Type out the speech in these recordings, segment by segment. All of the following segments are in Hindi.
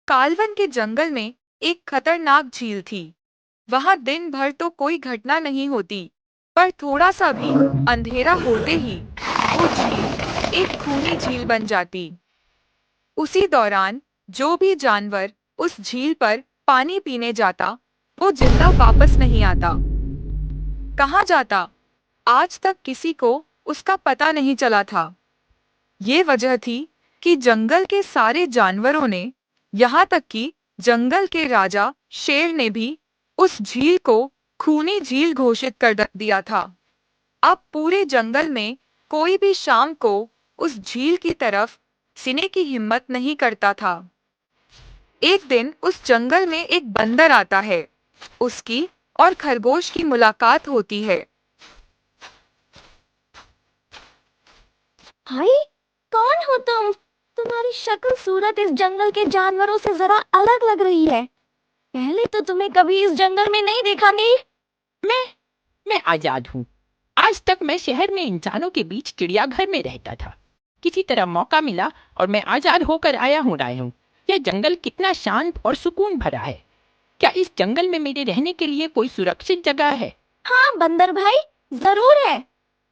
कालवन के जंगल में एक खतरनाक झील थी। वहां दिन भर तो कोई घटना नहीं होती, पर थोड़ा सा भी अंधेरा होते ही वो झील एक खूनी झील बन जाती। उसी दौरान जो भी जानवर उस झील पर पानी पीने जाता, वो जिंदा वापस नहीं आता। कहाँ जाता, आज तक किसी को उसका पता नहीं चला था। ये वजह थी कि जंगल के सारे जानवरों ने, यहाँ तक कि जंगल के राजा शेर ने भी उस झील को खूनी झील घोषित कर दिया था। अब पूरे जंगल में कोई भी शाम को उस झील की तरफ सीने की हिम्मत नहीं करता था। एक दिन उस जंगल में एक बंदर आता है। उसकी और खरगोश की मुलाकात होती है। भाई, कौन हो तुम? तुम्हारी शक्ल सूरत इस जंगल के जानवरों से जरा अलग लग रही है। पहले तो तुम्हें कभी इस जंगल में नहीं देखा नहीं। मैं मैं आजाद हूँ। आज तक मैं शहर में इंसानों के बीच चिड़ियाघर में रहता था। किसी तरह मौका मिला और मैं आजाद होकर आया हूँ राय हूँ। यह जंगल कितना शांत और सुकून भरा है। क्या इस जंगल में मेरे रहने के लिए कोई सुरक्षित जगह है? हाँ बंदर भाई, जरूर है।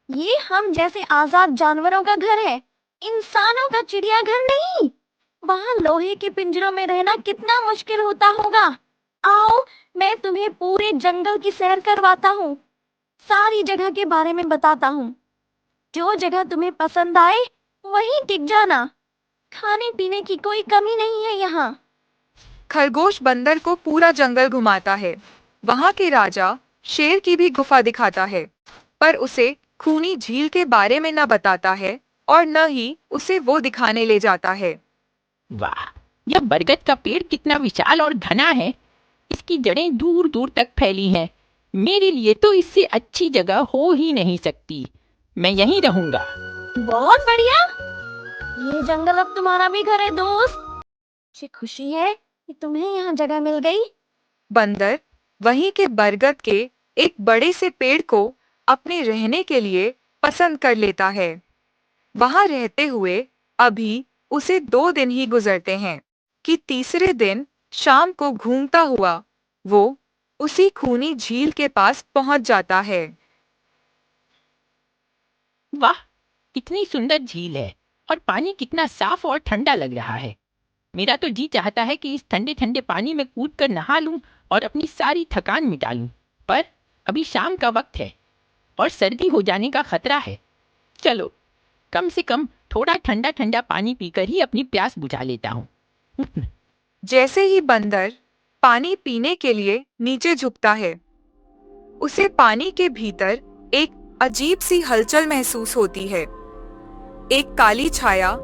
ये हम जैसे आजाद जानवरों का घर है, इंसानों का चिड़ियाघर नहीं। वहाँ लोहे के पिंजरों में रहना कितना मुश्किल होता होगा। आओ, मैं तुम्हें पूरे जंगल की सैर करवाता हूँ। सारी जगह के बारे में बताता हूँ। जो जगह तुम्हें पसंद आए वहीं टिक जाना। खाने पीने की कोई कमी नहीं है यहाँ। खरगोश बंदर को पूरा जंगल घुमाता है। वहां के राजा शेर की भी गुफा दिखाता है, पर उसे खूनी झील के बारे में न बताता है और न ही उसे वो दिखाने ले जाता है। वाह, यह बरगद का पेड़ कितना विशाल और घना है। इसकी जड़ें दूर दूर तक फैली हैं। मेरे लिए तो इससे अच्छी जगह हो ही नहीं सकती। मैं यहीं रहूंगा। बहुत बढ़िया। ये जंगल अब तुम्हारा भी घर है दोस्त। मुझे खुशी है कि तुम्हें यहाँ जगह मिल गई। बंदर वहीं के बरगद के एक बड़े से पेड़ को अपने रहने के लिए पसंद कर लेता है। वहां रहते हुए अभी उसे 2 दिन ही गुजरते हैं कि तीसरे दिन शाम को घूमता हुआ वो उसी खूनी झील के पास पहुंच जाता है। वाह, कितनी सुंदर झील है और पानी कितना साफ और ठंडा लग रहा है। मेरा तो जी चाहता है कि इस ठंडे ठंडे पानी में कूद कर नहा लूं और अपनी सारी थकान मिटा लूं। पर अभी शाम का वक्त है और सर्दी हो जाने का खतरा है। चलो, कम से कम थोड़ा ठंडा ठंडा पानी पीकर ही अपनी प्यास बुझा लेता हूँ। जैसे ही बंदर पानी पीने के लिए नीचे झुकता है, उसे पानी के भीतर एक अजीब सी हलचल महसूस होती है। एक काली छाया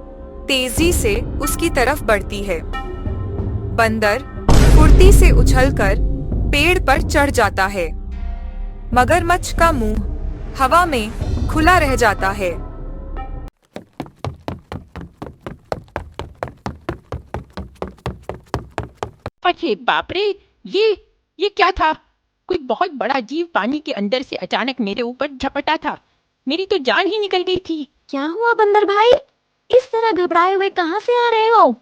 तेजी से उसकी तरफ बढ़ती है। बंदर फुर्ती से उछलकर पेड़ पर चढ़ जाता है। मगरमच्छ का मुंह हवा में खुला रह जाता है। अरे बाप रे, ये क्या था? कोई बहुत बड़ा जीव पानी के अंदर से अचानक मेरे ऊपर झपटा था। मेरी तो जान ही निकल गई थी। क्या हुआ बंदर भाई? इस तरह घबराए हुए कहाँ से आ रहे हो?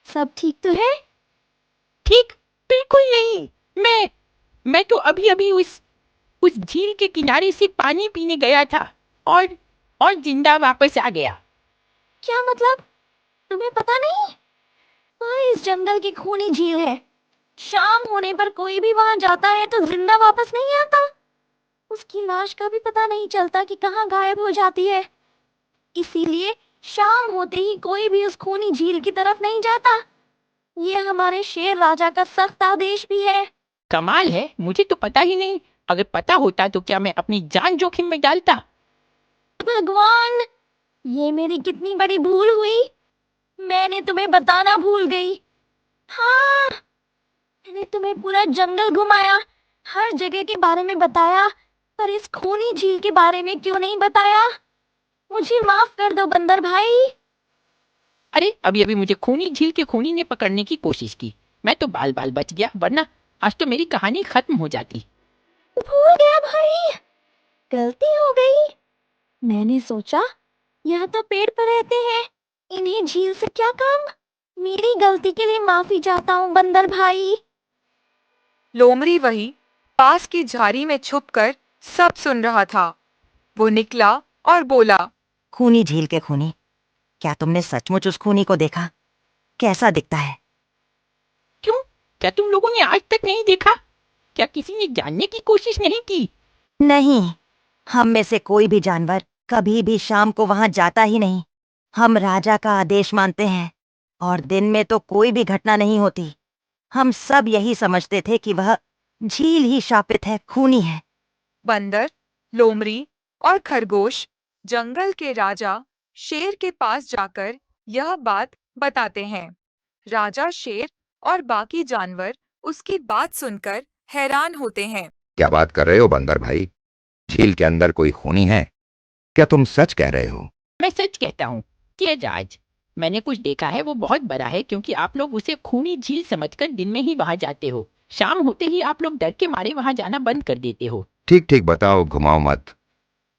सब ठीक तो है? ठीक? बिल्कुल नहीं। मैं तो अभी अभी उस झील के किनारे से पानी पीने गया था और और जिंदा वापस आ गया। क्या मतलब? तुम्हें पता नहीं? वहाँ इस जंगल की खूनी झील है। शाम होने पर कोई भी वहां जाता है तो जिंदा वापस नहीं आता। उसकी लाश का भी पता नहीं चलता कि कहाँ गायब हो जाती है। इसीलिए शाम होते ही कोई भी उस खूनी झील की तरफ नहीं जाता। ये हमारे शेर राजा का सख्त आदेश भी है। कमाल है, मुझे तो पता ही नहीं। अगर पता होता तो क्या मैं अपनी जान जोखिम में डालता? भगवान, ये मेरी कितनी बड़ी भूल हुई। मैंने तुम्हें बताना भूल गई। हाँ, मैंने तुम्हें पूरा जंगल घुमाया, हर जगह के बारे में बताया, पर इस खूनी झील के बारे में क्यों नहीं बताया? मुझे माफ कर दो बंदर भाई। अरे, अभी अभी मुझे खूनी झील के खूनी ने पकड़ने की कोशिश की। मैं तो बाल बाल बच गया, वरना आज तो मेरी कहानी खत्म हो जाती। भूल गया भाई, गलती हो गई। मैंने सोचा यह तो पेड़ पर रहते हैं, इन्हें झील से क्या काम। मेरी गलती के लिए माफी चाहता हूँ बंदर भाई। लोमड़ी वही पास की झाड़ी में छुपकर सब सुन रहा था। वो निकला और बोला, खूनी झील के खूनी, क्या तुमने सचमुच उस खूनी को देखा? कैसा दिखता है? क्यों? क्या तुम लोगों ने आज तक नहीं देखा? क्या किसी ने जानने की कोशिश नहीं की? नहीं, हम में से कोई भी जानवर कभी भी शाम को वहां जाता ही नहीं। हम राजा का आदेश मानते हैं और दिन में तो कोई भी घटना नहीं होती। हम सब यही समझते थे कि वह झील ही शापित है, खूनी है। बंदर, लोमड़ी और खरगोश जंगल के राजा शेर के पास जाकर यह बात बताते हैं। राजा शेर और बाकी जानवर उसकी बात सुनकर हैरान होते हैं। क्या बात कर रहे हो बंदर भाई? झील के अंदर कोई खूनी है? क्या तुम सच कह रहे हो? मैं सच कहता हूँ कि राज, मैंने कुछ देखा है, वो बहुत बड़ा है, क्योंकि आप लोग उसे खूनी झील समझकर दिन में ही वहां जाते हो। शाम होते ही आप लोग डर के मारे वहां जाना बंद कर देते हो। ठीक ठीक बताओ, घुमाओ मत।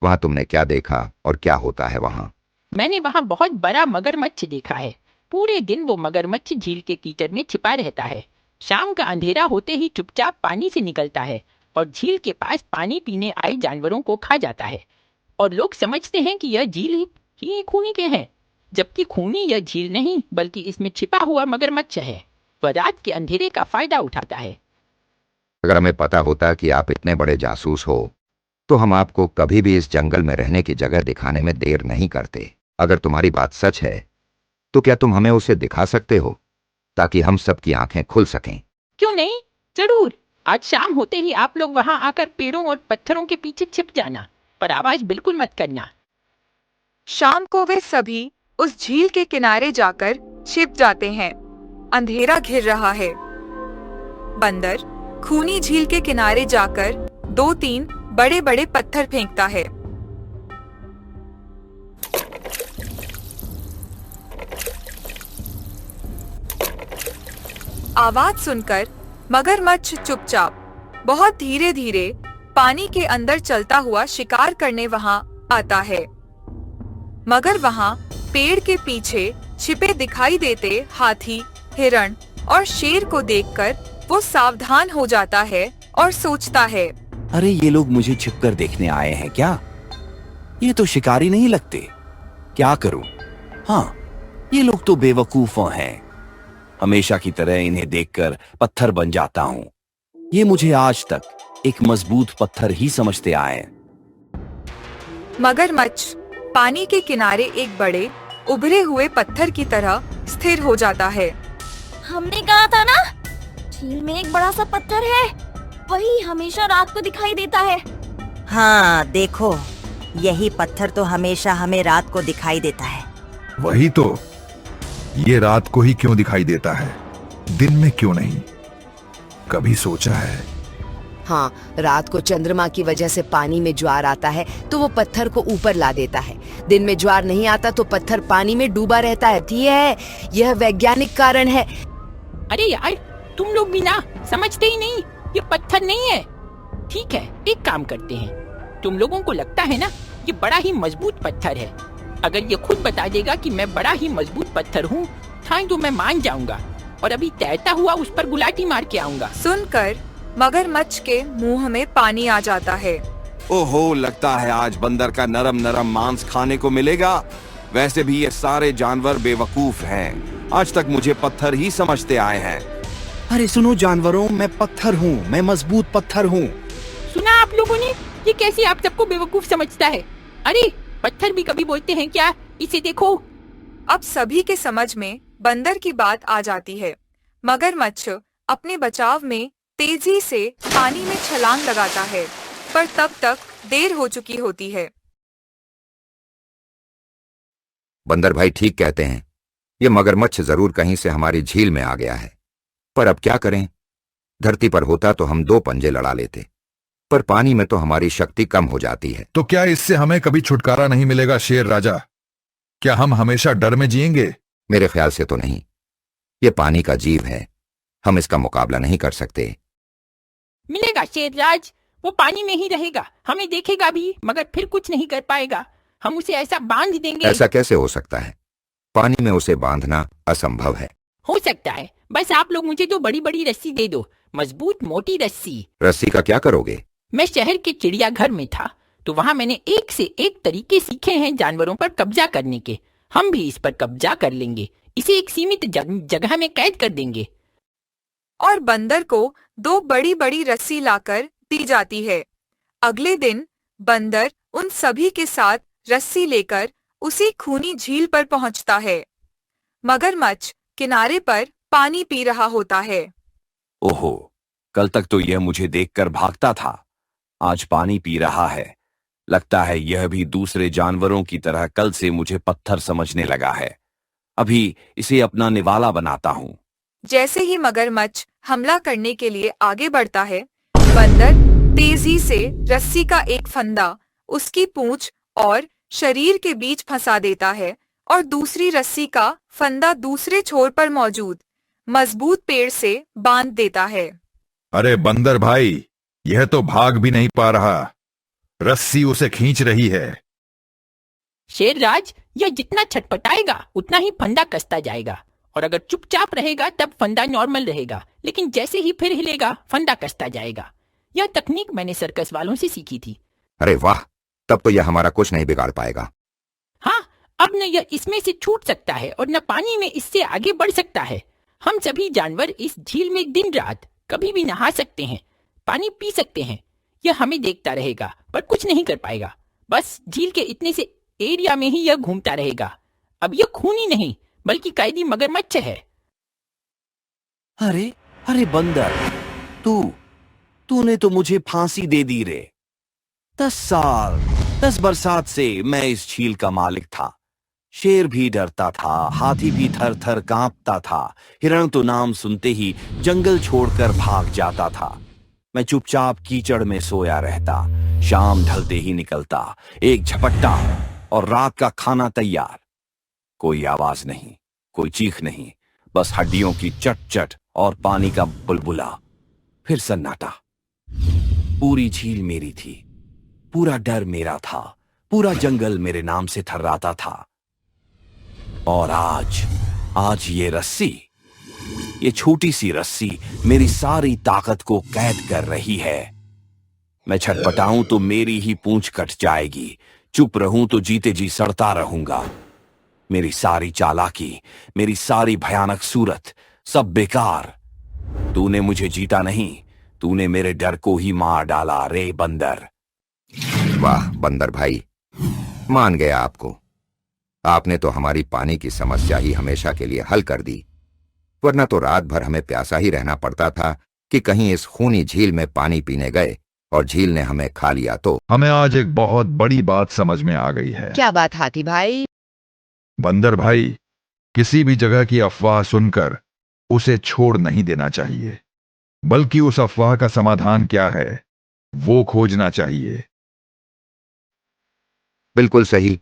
वहां तुमने क्या देखा और क्या होता है वहां? मैंने वहां बहुत बड़ा मगरमच्छ देखा है। पूरे दिन वो मगरमच्छ झील के कीचड़ में छिपा रहता है। शाम का अंधेरा होते ही चुपचाप पानी से निकलता है और झील के पास पानी पीने आए जानवरों को खा जाता है। और लोग समझते हैं कि यह झील ही खूनी के हैं, जबकि खूनी यह झील नहीं बल्कि इसमें छिपा हुआ मगरमच्छ है। वह रात के अंधेरे का फायदा उठाता है। अगर हमें पता होता कि आप इतने बड़े जासूस हो तो हम आपको कभी भी इस जंगल में रहने की जगह दिखाने में देर नहीं करते। अगर तुम्हारी बात सच है तो क्या तुम हमें उसे दिखा सकते हो ताकि हम सबकी आंखें खुल सकें? क्यों नहीं, जरूर। आज शाम होते ही आप लोग वहां आकर पेड़ों और पत्थरों के पीछे छिप जाना, पर आवाज बिल्कुल मत करना। शाम को वे सभी उस झील के किनारे जाकर छिप जाते हैं। अंधेरा घिर रहा है। बंदर खूनी झील के किनारे जाकर 2-3 बड़े-बड़े पत्थर फेंकता है। आवाज सुनकर मगरमच्छ चुपचाप बहुत धीरे-धीरे पानी के अंदर चलता हुआ शिकार करने वहां आता है। मगर वहां पेड़ के पीछे छिपे दिखाई देते हाथी, हिरण और शेर को देखकर वो सावधान हो जाता है और सोचता है, अरे ये लोग मुझे छिपकर देखने आए हैं क्या? ये तो शिकारी नहीं लगते। क्या करूं? हाँ, ये लोग तो बेवकूफों हैं। हमेशा की तरह इन्हें देखकर पत्थर बन जाता हूं। ये मुझे आज तक एक मजबूत पत्थर ही समझते आए। मगरमच्छ पानी के किनारे एक बड़े उभरे हुए पत्थर की तरह स्थिर हो जाता है। हमने कहा था ना, झील में एक बड़ा सा पत्थर है, वही हमेशा रात को दिखाई देता है। हाँ देखो, यही पत्थर तो हमेशा हमें रात को दिखाई देता है। वही तो, ये रात को ही क्यों दिखाई देता है, दिन में क्यों नहीं? कभी सोचा है? हाँ, रात को चंद्रमा की वजह से पानी में ज्वार आता है तो वो पत्थर को ऊपर ला देता है। दिन में ज्वार नहीं आता तो पत्थर पानी में डूबा रहता है। यह वैज्ञानिक कारण है। अरे यार, तुम लोग भी ना समझते ही नहीं, ये पत्थर नहीं है। ठीक है, एक काम करते हैं। तुम लोगों को लगता है ना ये बड़ा ही मजबूत पत्थर है। अगर ये खुद बता देगा कि मैं बड़ा ही मजबूत पत्थर हूँ तो मैं मान जाऊंगा और अभी तैरता हुआ उस पर गुलाटी मार के आऊंगा। सुनकर मगरमच्छ के मुंह में पानी आ जाता है। ओहो, लगता है आज बंदर का नरम नरम मांस खाने को मिलेगा। वैसे भी ये सारे जानवर बेवकूफ हैं। आज तक मुझे पत्थर ही समझते आए हैं। अरे सुनो जानवरों, मैं पत्थर हूँ, मैं मजबूत पत्थर हूँ। सुना आप लोगों ने? ये कैसे आप सबको बेवकूफ समझता है? अरे पत्थर भी कभी बोलते हैं क्या? इसे देखो। अब सभी के समझ में बंदर की बात आ जाती है। मगरमच्छ अपने बचाव में तेजी से पानी में छलांग लगाता है, पर तब तक देर हो चुकी होती है। बंदर भाई ठीक कहते हैं, ये मगरमच्छ जरूर कहीं से हमारी झील में आ गया है। पर अब क्या करें? धरती पर होता तो हम 2 पंजे लड़ा लेते, पर पानी में तो हमारी शक्ति कम हो जाती है। तो क्या इससे हमें कभी छुटकारा नहीं मिलेगा शेर राजा? क्या हम हमेशा डर में जिएंगे? मेरे ख्याल से तो नहीं। ये पानी का जीव है, हम इसका मुकाबला नहीं कर सकते। मिलेगा शेरराज, वो पानी में ही रहेगा, हमें देखेगा भी मगर फिर कुछ नहीं कर पाएगा। हम उसे ऐसा बांध देंगे। ऐसा कैसे हो सकता है? पानी में उसे बांधना असंभव है। हो सकता है, बस आप लोग मुझे 2 बड़ी-बड़ी रस्सी दे दो, मजबूत मोटी रस्सी। रस्सी का क्या करोगे? मैं शहर के चिड़ियाघर में था, तो वहाँ मैंने एक से एक तरीके सीखे हैं जानवरों पर कब्जा करने के। हम भी इस पर कब्जा कर लेंगे, इसे एक सीमित जगह में कैद कर देंगे। और बंदर को 2 बड़ी बड़ी रस्सी लाकर दी जाती है। अगले दिन बंदर उन सभी के साथ रस्सी लेकर उसी खूनी झील पर पहुंचता है। मगरमच्छ किनारे पर पानी पी रहा होता है। ओहो, कल तक तो यह मुझे देखकर भागता था, आज पानी पी रहा है। लगता है यह भी दूसरे जानवरों की तरह कल से मुझे पत्थर समझने लगा है। अभी इसे अपना निवाला बनाता हूँ। जैसे ही मगरमच्छ हमला करने के लिए आगे बढ़ता है, बंदर तेजी से रस्सी का एक फंदा उसकी पूंछ और शरीर के बीच फंसा देता है और दूसरी रस्सी का फंदा दूसरे छोर पर मौजूद मजबूत पेड़ से बांध देता है। अरे बंदर भाई, यह तो भाग भी नहीं पा रहा, रस्सी उसे खींच रही है। शेरराज, यह जितना छटपटाएगा उतना ही फंदा कसता जाएगा, और अगर चुपचाप रहेगा तब फंदा नॉर्मल रहेगा, लेकिन जैसे ही फिर हिलेगा फंदा कसता जाएगा। यह तकनीक मैंने सर्कस वालों से सीखी थी। अरे वाह, तब तो यह हमारा कुछ नहीं बिगाड़ पाएगा। हाँ, अब न यह इसमें से छूट सकता है और न पानी में इससे आगे बढ़ सकता है। हम सभी जानवर इस झील में दिन रात कभी भी नहा सकते हैं, पानी पी सकते हैं। यह हमें देखता रहेगा पर कुछ नहीं कर पाएगा। बस झील के इतने से एरिया में ही यह घूमता रहेगा। अब यह खूनी नहीं बल्कि कैदी मगरमच्छ है। अरे अरे बंदर, तूने तो मुझे फांसी दे दी रे। 10 साल 10 बरसात से मैं इस झील का मालिक था। शेर भी डरता था, हाथी भी थर थर कांपता था, हिरण तो नाम सुनते ही जंगल छोड़कर भाग जाता था। मैं चुपचाप कीचड़ में सोया रहता, शाम ढलते ही निकलता, एक झपट्टा और रात का खाना तैयार। कोई आवाज नहीं, कोई चीख नहीं, बस हड्डियों की चट चट और पानी का बुलबुला। फिर सन्नाटा। पूरी झील मेरी थी, पूरा डर मेरा था, पूरा जंगल मेरे नाम से थर्राता था। और आज ये रस्सी, ये छोटी सी रस्सी मेरी सारी ताकत को कैद कर रही है। मैं छटपटाऊं तो मेरी ही पूंछ कट जाएगी, चुप रहूं तो जीते जी सड़ता रहूंगा। मेरी सारी चालाकी, मेरी सारी भयानक सूरत, सब बेकार। तूने मुझे जीता नहीं, तूने मेरे डर को ही मार डाला रे बंदर। वाह बंदर भाई, मान गया आपको। आपने तो हमारी पानी की समस्या ही हमेशा के लिए हल कर दी, वरना तो रात भर हमें प्यासा ही रहना पड़ता था कि कहीं इस खूनी झील में पानी पीने गए और झील ने हमें खा लिया तो। हमें आज एक बहुत बड़ी बात समझ में आ गई है। क्या बात हाथी भाई? बंदर भाई, किसी भी जगह की अफवाह सुनकर उसे छोड़ नहीं देना चाहिए, बल्कि उस अफवाह का समाधान क्या है वो खोजना चाहिए। बिल्कुल सही,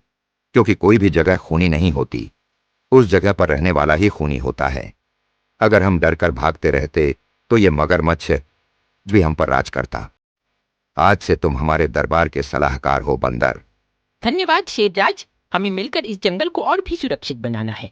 क्योंकि कोई भी जगह खूनी नहीं होती, उस जगह पर रहने वाला ही खूनी होता है। अगर हम डरकर भागते रहते तो ये मगरमच्छ भी हम पर राज करता। आज से तुम हमारे दरबार के सलाहकार हो बंदर। धन्यवाद शेरराज, हमें मिलकर इस जंगल को और भी सुरक्षित बनाना है।